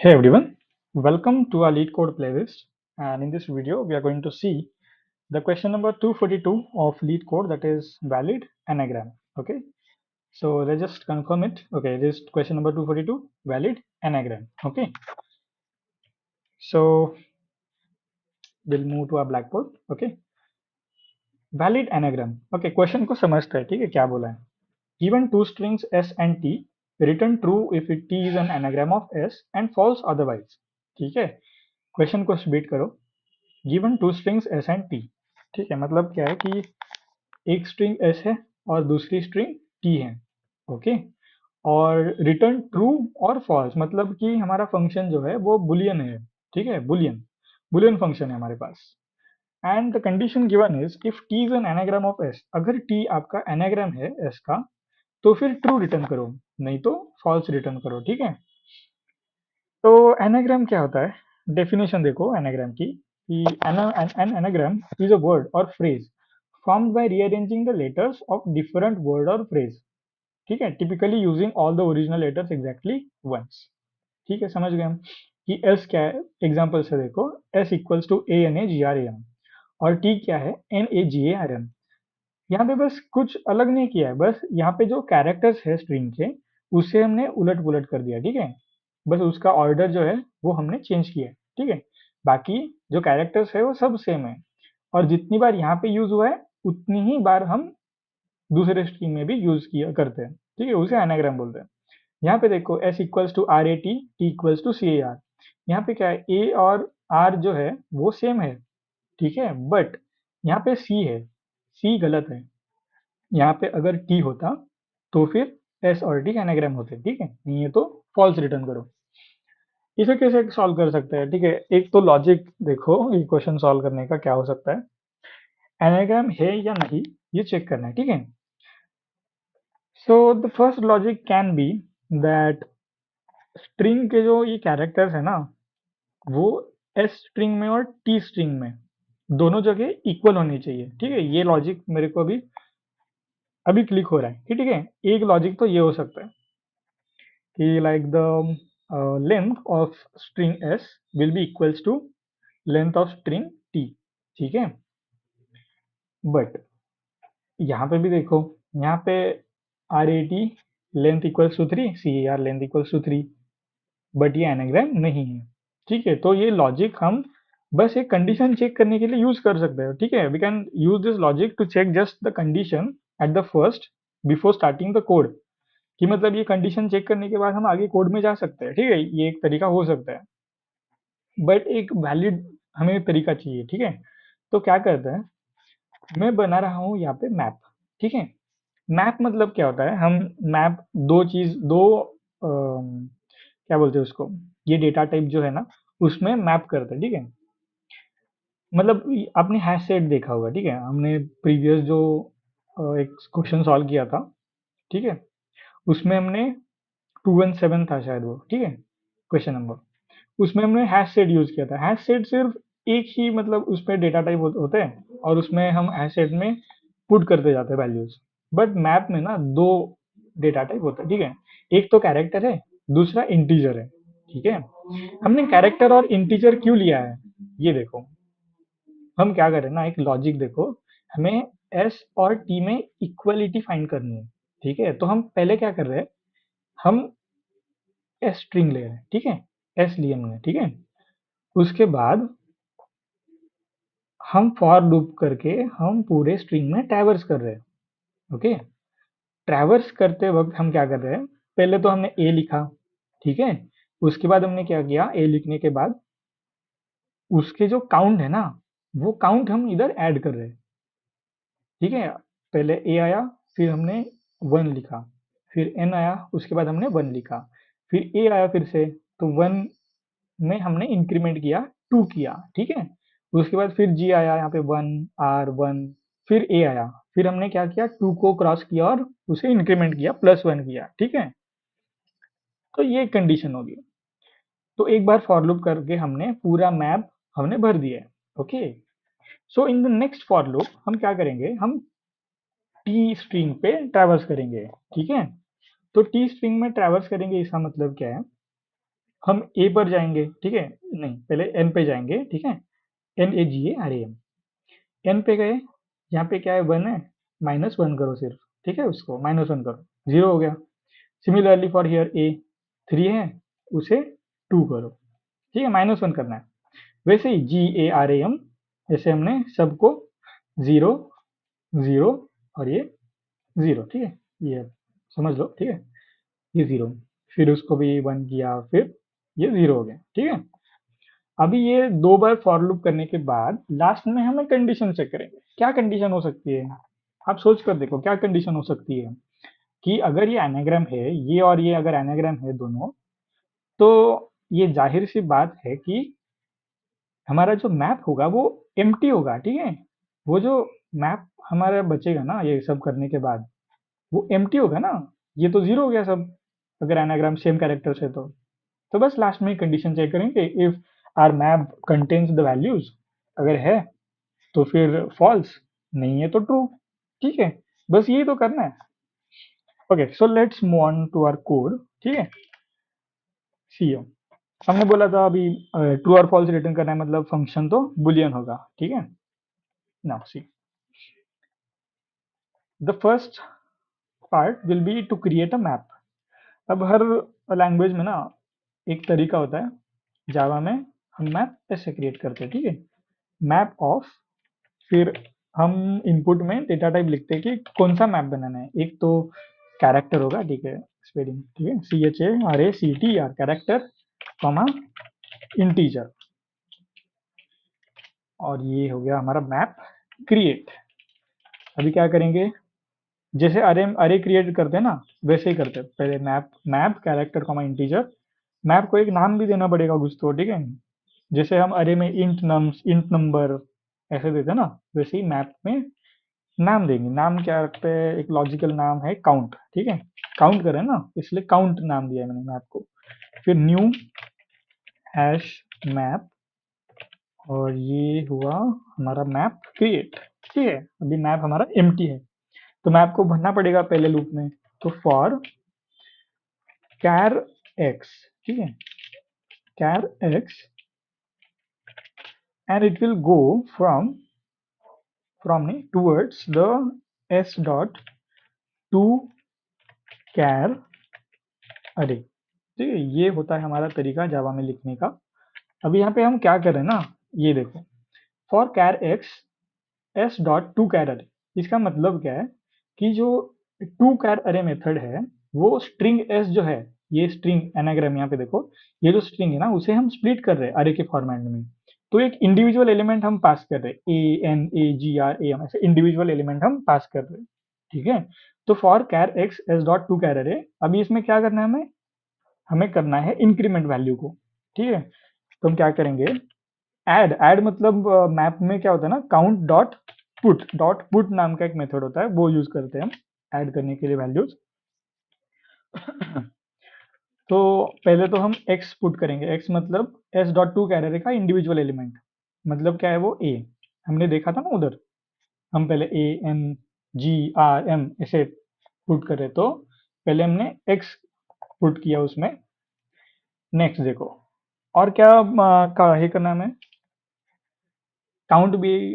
Hey everyone, welcome to our Lead Code playlist. And in this video, we are going to see the question number 242 of Lead Code, that is valid anagram. Okay, so let's just confirm it. Okay, this is question number 242, valid anagram. Okay, so we'll move to our blackboard. Okay, valid anagram. Okay, question को समझते हैं. ठीक है, क्या बोला है? Given two strings s and t, return true if t is an anagram of s and false otherwise. ठीक है, क्वेश्चन को स्पीड करो. Given two strings S and T. ठीक है, मतलब क्या है कि एक स्ट्रिंग एस है और दूसरी स्ट्रिंग टी है. ओके, और रिटर्न ट्रू और फॉल्स, मतलब कि हमारा फंक्शन जो है वो बुलियन है. ठीक है, बुलियन बुलियन फंक्शन है हमारे पास. And the condition given is if T is an anagram of S. अगर टी आपका एनाग्राम है एस का तो फिर ट्रू रिटर्न करो, नहीं तो फॉल्स रिटर्न करो. ठीक है, तो एनाग्राम क्या होता है? डेफिनेशन देखो एनाग्राम की. An anagram is a word or phrase formed by rearranging the letters of different word or phrase. ठीक है, typically using all the original letters exactly once. ठीक है, समझ गए हम कि s क्या है. एग्जाम्पल से देखो, s equals to A N A G R A M और t क्या है, N A G A R M. यहाँ पे बस कुछ अलग नहीं किया है, बस यहाँ पे जो कैरेक्टर्स है स्ट्रिंग के उसे हमने उलट पुलट कर दिया. ठीक है, बस उसका ऑर्डर जो है वो हमने चेंज किया है. ठीक है, बाकी जो कैरेक्टर्स है वो सब सेम है, और जितनी बार यहाँ पे यूज हुआ है उतनी ही बार हम दूसरे स्ट्रिंग में भी यूज किया करते हैं. ठीक है, उसे एनाग्राम बोलते हैं. यहाँ पे देखो s equals to R A T equals to C A R. यहाँ पे क्या है, ए और आर जो है वो सेम है. ठीक है, बट यहाँ पे सी है, सी गलत है. यहाँ पे अगर टी होता तो फिर एस और टी एनाग्राम होते. ठीक है, नहीं है तो फॉल्स रिटर्न करो. इसे कैसे सॉल्व कर सकते हैं? ठीक है, एक तो लॉजिक देखो ये क्वेश्चन सॉल्व करने का क्या हो सकता है. एनाग्राम है या नहीं ये चेक करना है. ठीक है, so the first logic can be that string के जो ये कैरेक्टर्स है ना वो एस स्ट्रिंग में और टी स्ट्रिंग में दोनों जगह इक्वल होनी चाहिए. ठीक है, ये लॉजिक मेरे को अभी अभी क्लिक हो रहा है. ठीक है, एक लॉजिक तो ये हो सकता है कि like the length of string S will be equals to length of string T. ठीक है, बट यहाँ पे भी देखो, यहाँ पे R A T length equals to three, C A R length equals to three, but ये एनाग्राम नहीं है. ठीक है, तो ये लॉजिक हम बस एक कंडीशन चेक करने के लिए यूज कर सकते हैं. ठीक है, we can use this logic to check just the condition at the first before starting the code. कि मतलब ये कंडीशन चेक करने के बाद हम आगे कोड में जा सकते हैं. ठीक है, ये एक तरीका हो सकता है, बट एक वैलिड हमें तरीका चाहिए. ठीक है, तो क्या करते हैं, मैं बना रहा हूँ यहाँ पे मैप. ठीक है, मैप मतलब क्या होता है, हम मैप दो चीज दो क्या बोलते हैं उसको, ये डेटा टाइप जो है ना उसमें मैप करते हैं. ठीक है, मतलब आपने हैश सेट देखा होगा. ठीक है, हमने प्रीवियस जो एक क्वेश्चन सॉल्व किया था. ठीक है, उसमें हमने 217 था शायद वो. ठीक है, क्वेश्चन नंबर, उसमें हमने हैश सेट यूज किया था. हैश सेट सिर्फ एक ही, मतलब उसमें डेटा टाइप होते हैं और उसमें हम हैश सेट में पुट करते जाते हैं वैल्यूज. बट मैप में ना दो डेटा टाइप होता है. ठीक है, एक तो कैरेक्टर है, दूसरा इंटीजर है. ठीक है, हमने कैरेक्टर और इंटीजर क्यों लिया है ये देखो. हम क्या करें ना, एक लॉजिक देखो, हमें एस और टी में इक्वलिटी फाइंड करनी है. ठीक है, तो हम पहले क्या कर रहे हैं, हम एस स्ट्रिंग ले रहे हैं. ठीक है, एस लिए हमने. ठीक है, उसके बाद हम फॉर लूप करके हम पूरे स्ट्रिंग में ट्रैवर्स कर रहे हैं. ओके, ट्रैवर्स करते वक्त हम क्या कर रहे हैं, पहले तो हमने ए लिखा. ठीक है, उसके बाद हमने क्या किया, ए लिखने के बाद उसके जो काउंट है ना वो काउंट हम इधर ऐड कर रहे हैं. ठीक है, पहले ए आया, फिर हमने वन लिखा, फिर एन आया, उसके बाद हमने वन लिखा, फिर ए आया फिर से, तो वन में हमने इंक्रीमेंट किया, टू किया. ठीक है, उसके बाद फिर जी आया, यहाँ पे वन आर वन, फिर ए आया, फिर हमने क्या किया, टू को क्रॉस किया और उसे इंक्रीमेंट किया, प्लस वन किया. ठीक है, तो ये कंडीशन होगी. तो एक बार फॉर लूप करके हमने पूरा मैप हमने भर दिया है. Okay, so in the next for loop हम क्या करेंगे, हम टी स्ट्रिंग पे ट्रैवर्स करेंगे. ठीक है, तो टी स्ट्रिंग में ट्रैवर्स करेंगे इसका मतलब क्या है, हम ए पर जाएंगे, ठीक है, नहीं पहले एन पे जाएंगे, ठीक है, NAGARAM, एन पे गए, यहाँ पे क्या है 1 है, -1 करो सिर्फ, ठीक है, उसको -1 करो, 0 हो गया। सिमिलरली फॉर हियर ए 3 है, उसे 2 करो, ठीक है, -1 करना है। वैसे ही GARAM, ऐसे हमने सबको 0 0 और ये 0, ठीक है, ये समझ लो, ठीक है, ये 0, फिर उसको भी 1 किया, फिर ये 0 हो गया, ठीक है। अभी ये 2 बार फॉर लूप करने के बाद लास्ट में हमें कंडीशन चेक करेंगे। क्या कंडीशन हो सकती है? आप सोच कर देखो क्या कंडीशन हो सकती है कि अगर ये एनाग्राम है, ये और ये अगर एनाग्राम है दोनों, तो ये जाहिर सी बात है कि हमारा जो मैप होगा वो एम्प्टी होगा, ठीक है। वो जो मैप हमारा बचेगा ना ये सब करने के बाद, वो एम्प्टी होगा ना, ये तो 0 हो गया सब, अगर एनाग्राम सेम कैरेक्टर्स है तो बस लास्ट में कंडीशन चेक करेंगे, if our map contains the values, अगर है तो फिर फॉल्स, नहीं है तो ट्रू, ठीक है, बस यही तो करना है। Okay, so let's move on to our code, ठीक है। सी हमने बोला था अभी ट्रू और फॉल्स रिटर्न करना है, मतलब फंक्शन तो बुलियन होगा, ठीक है। Now see, the first part will be to create a map. अब हर लैंग्वेज में ना एक तरीका होता है, जावा में हम मैप ऐसे क्रिएट करते हैं, ठीक है, मैप ऑफ, फिर हम इनपुट में डेटा टाइप लिखते हैं कि कौन सा मैप बनाना है। एक तो कैरेक्टर होगा, ठीक है, स्पेलिंग, ठीक है, CHARACTER कैरेक्टर, कॉमा इंटीजर, और ये हो गया हमारा मैप क्रिएट। अभी क्या करेंगे, जैसे अरे अरे क्रिएट करते हैं ना, वैसे ही करते हैं, पहले map map character comma integer, map को एक नाम भी देना पड़ेगा कुछ तो, ठीक है, जैसे हम अरे में इंट नंबर ऐसे देते हैं ना, वैसे ही मैप में नाम देंगे। नाम क्या रखते हैं, एक लॉजिकल नाम है काउंट, ठीक है, काउंट करें ना इसलिए काउंट नाम दिया है मैंने मैप को। फिर न्यू हैश मैप, और ये हुआ हमारा मैप क्रिएट, ठीक है। अभी मैप हमारा एम्प्टी है, तो मैप को भरना पड़ेगा पहले लूप में, तो फॉर कैर एक्स, ठीक है, char x, and it will go from नहीं towards the s dot to char array, ठीक है, ये होता है हमारा तरीका जावा में लिखने का। अभी यहाँ पे हम क्या कर रहे हैं ना, ये देखो, for char x s dot to char array, इसका मतलब क्या है कि जो टू कैर अरे मेथड है, वो स्ट्रिंग एस जो है, ये स्ट्रिंग एनाग्राम यहाँ पे देखो, ये जो स्ट्रिंग है ना उसे हम स्प्लिट कर रहे हैं अरे के फॉर्मेट में, तो एक इंडिविजुअल एलिमेंट हम पास कर रहे हैं, ANAGRAM, ऐसे इंडिविजुअल एलिमेंट हम पास कर रहे हैं, ठीक है। तो for char x s dot to char array, अभी इसमें क्या करना है, हमें हमें करना है इंक्रीमेंट वैल्यू को, ठीक है। तो हम क्या करेंगे, ऐड ऐड मतलब मैप में क्या होता है ना, काउंट डॉट पुट नाम का एक मेथड होता है, वो यूज करते हैं हम ऐड करने के लिए वैल्यूज। तो पहले तो हम x पुट करेंगे, x मतलब s डॉट टू कैरेक्टर का इंडिविजुअल एलिमेंट, मतलब क्या है वो a, हमने देखा था ना उधर, हम पहले ANGRM ऐसे पुट करे, तो पहले हमने x पुट किया उसमें। नेक्स्ट देखो, और क्या का है करना हमें, काउंट भी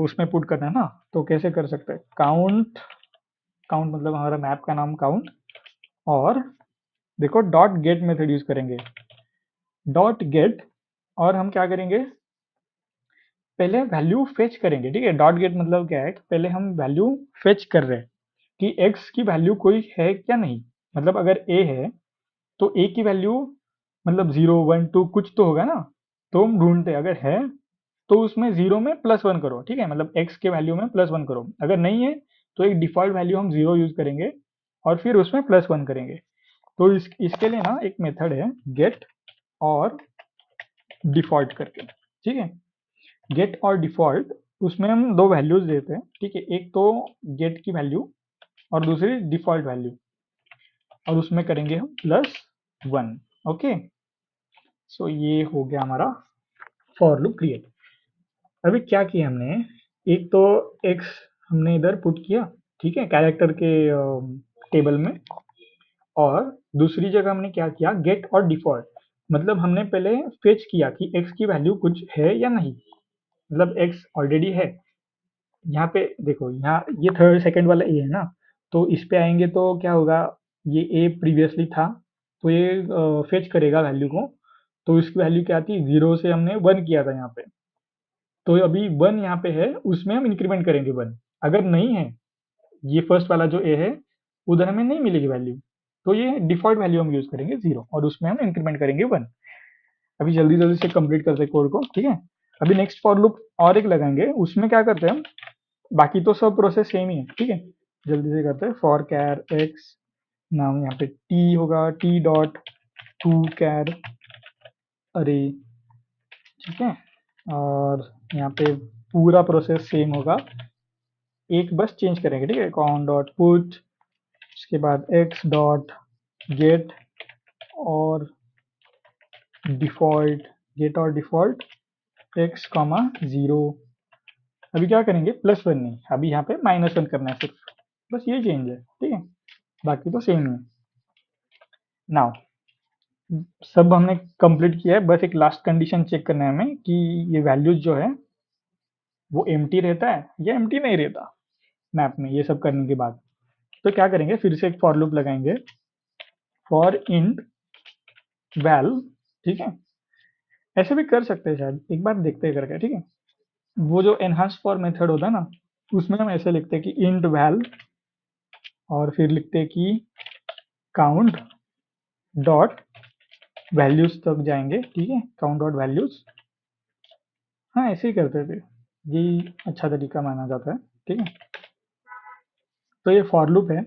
उसमें पुट करना है ना, तो कैसे कर सकते हैं, काउंट, काउंट मतलब हमारा मैप का नाम काउंट, और देखो डॉट गेट मेथड यूज करेंगे, डॉट गेट, और हम क्या करेंगे, पहले वैल्यू फेच करेंगे, ठीक है। डॉट गेट मतलब क्या है कि पहले हम वैल्यू फेच कर रहे हैं कि x की वैल्यू कोई है क्या नहीं, मतलब अगर a है तो a की वैल्यू मतलब 0 1 2 कुछ तो होगा ना, तो हम ढूंढते हैं, अगर है तो उसमें 0 में +1 करो, ठीक है, मतलब x के वैल्यू में +1 करो, अगर नहीं है तो एक डिफॉल्ट वैल्यू हम 0 यूज करेंगे और फिर उसमें +1 करेंगे। तो इसके लिए ना एक मेथड है गेट और डिफॉल्ट करके, ठीक है, गेट और डिफॉल्ट, उसमें हम दो वैल्यूज देते हैं, ठीक है, एक तो गेट की वैल्यू और दूसरी डिफॉल्ट वैल्यू, और उसमें करेंगे हम +1, ओके। सो ये हो गया हमारा फॉर लूप क्रिएट। अभी क्या किया हमने, एक तो x हमने इधर पुट किया, ठीक है, कैरेक्टर के टेबल में, और दूसरी जगह हमने क्या किया, गेट और डिफॉल्ट, मतलब हमने पहले फेच किया कि x की वैल्यू कुछ है या नहीं, मतलब x ऑलरेडी है। यहाँ पे देखो, यहाँ ये थर्ड सेकंड वाला ए है ना, तो इस पे आएंगे तो क्या होगा, ये ए प्रीवियसली था, तो ये फेच करेगा वैल्यू को। तो इसकी वैल्यू क्या थी, 0 से हमने 1 किया था यहाँ पे, तो अभी 1 यहाँ पे है, उसमें हम इंक्रीमेंट करेंगे 1। अगर नहीं है, ये फर्स्ट वाला जो ए है, उधर हमें नहीं मिलेगी वैल्यू, तो ये डिफॉल्ट वैल्यू हम यूज करेंगे 0, और उसमें हम इंक्रीमेंट करेंगे 1। अभी जल्दी जल्दी से कंप्लीट करते हैं कोड को, ठीक है। अभी नेक्स्ट फॉर लूप और एक लगाएंगे, उसमें क्या करते हैं हम, बाकी तो सब प्रोसेस सेम ही है, ठीक है। जल्दी से करते हैं, फॉर कैर एक्स, नाम यहाँ पे टी होगा, T dot to char array, ठीक है। और यहाँ पे पूरा प्रोसेस सेम होगा, एक बस चेंज करेंगे, ठीक है, कॉन डॉट पुट, उसके बाद एक्स डॉट गेट और डिफॉल्ट, गेट और डिफॉल्ट एक्स कॉमा 0। अभी क्या करेंगे, +1 नहीं, अभी यहाँ पे -1 करना है सिर्फ, बस ये चेंज है, ठीक है, बाकी तो सेम है। नाउ सब हमने कंप्लीट किया है, बस एक लास्ट कंडीशन चेक करना है हमें कि ये वैल्यूज जो है वो एम्प्टी रहता है या एम्प्टी नहीं रहता मैप में। ये सब करने के बाद तो क्या करेंगे, फिर से एक फॉर लूप लगाएंगे, फॉर इंट वैल, ठीक है। ऐसे भी कर सकते हैं शायद, एक बार देखते हैं करके, ठीक है। वो जो एनहांस फॉर मेथड होता है ना, उसमें हम ऐसे लिखते हैं कि इंट वैल, और फिर लिखते हैं कि काउंट डॉट वैल्यूज तक जाएंगे, ठीक है, काउंट डॉट वैल्यूज। हाँ, ऐसे ही करते थे, यही अच्छा तरीका माना जाता है, ठीक है। तो ये फॉर लूप है,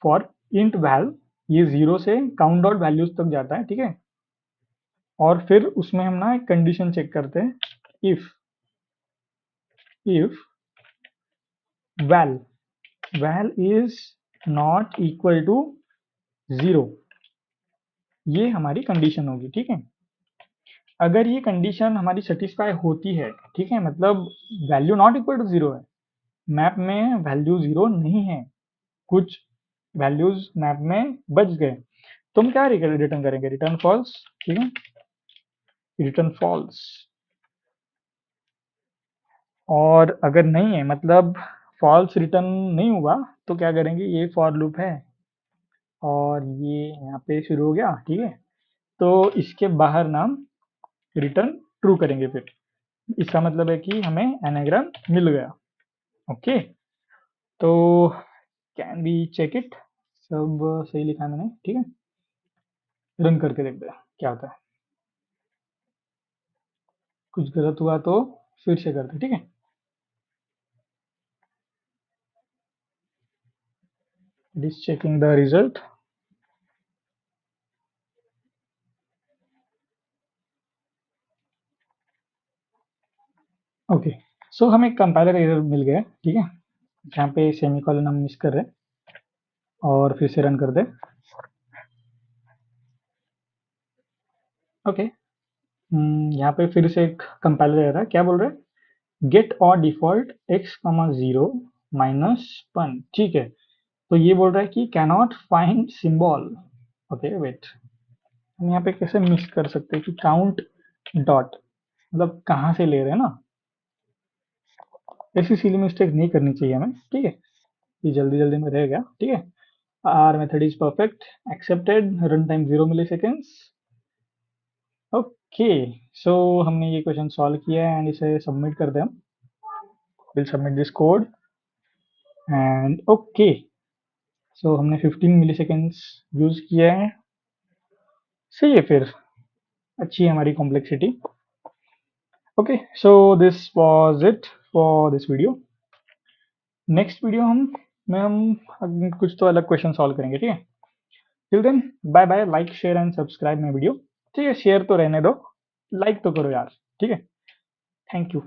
फॉर इंट वैल, ये 0 से काउंट डॉट वैल्यूज तक जाता है, ठीक है। और फिर उसमें हम ना एक कंडीशन चेक करते हैं, if val val is not equal to 0, ये हमारी कंडीशन होगी, ठीक है। अगर ये कंडीशन हमारी सेटिस्फाई होती है, ठीक है, मतलब वैल्यू नॉट इक्वल टू 0 है, मैप में वैल्यू 0 नहीं है, कुछ वैल्यूज मैप में बच गए, तो हम क्या रिटर्न करेंगे, रिटर्न फॉल्स, ठीक है, रिटर्न फॉल्स। और अगर नहीं है, मतलब फॉल्स रिटर्न नहीं हुआ, तो क्या करेंगे, ये फॉर लूप है और ये यहाँ पे शुरू हो गया, ठीक है। तो इसके बाहर नाम रिटर्न ट्रू करेंगे, फिर इसका मतलब है कि हमें एनाग्राम मिल गया। ओके, तो कैन बी चेक इट, सब सही लिखा है मैंने, ठीक है। रन करके देखते हैं क्या होता है, कुछ गलत हुआ तो फिर से करते हैं, ठीक है। It is checking the result. Okay, so हमें कंपाइलर एरर मिल गया, ठीक है, जहाँ पे सेमीकोलन हम मिस कर रहे हैं, और फिर से रन कर दे। ओके, यहाँ पे फिर से एक कंपाइलर एरर है, क्या बोल रहे हैं, गेट और डिफॉल्ट x कॉमा 0 -1, ठीक है। तो ये बोल रहा है कि cannot find symbol. Okay wait, हम यहाँ पे कैसे मिस कर सकते हैं कि काउंट डॉट, मतलब कहाँ से ले रहे हैं ना, ऐसी सिली मिस्टेक नहीं करनी चाहिए हमें, ठीक है। ये जल्दी जल्दी में रह गया, ठीक है। Our method is perfect, accepted, run time 0 milliseconds. Okay, so हमने ये क्वेश्चन सॉल्व किया है एंड इसे सबमिट कर दें हम, will submit this code and okay. So हमने 15 मिली सेकेंड्स यूज किया है, सही है, फिर अच्छी है हमारी complexity. Okay, so this was it for this video. Next video हम कुछ तो अलग क्वेश्चन सॉल्व करेंगे, ठीक है। Till then, bye bye, like share and subscribe my video, ठीक है। शेयर तो रहने दो, लाइक तो करो यार, ठीक है। Thank you.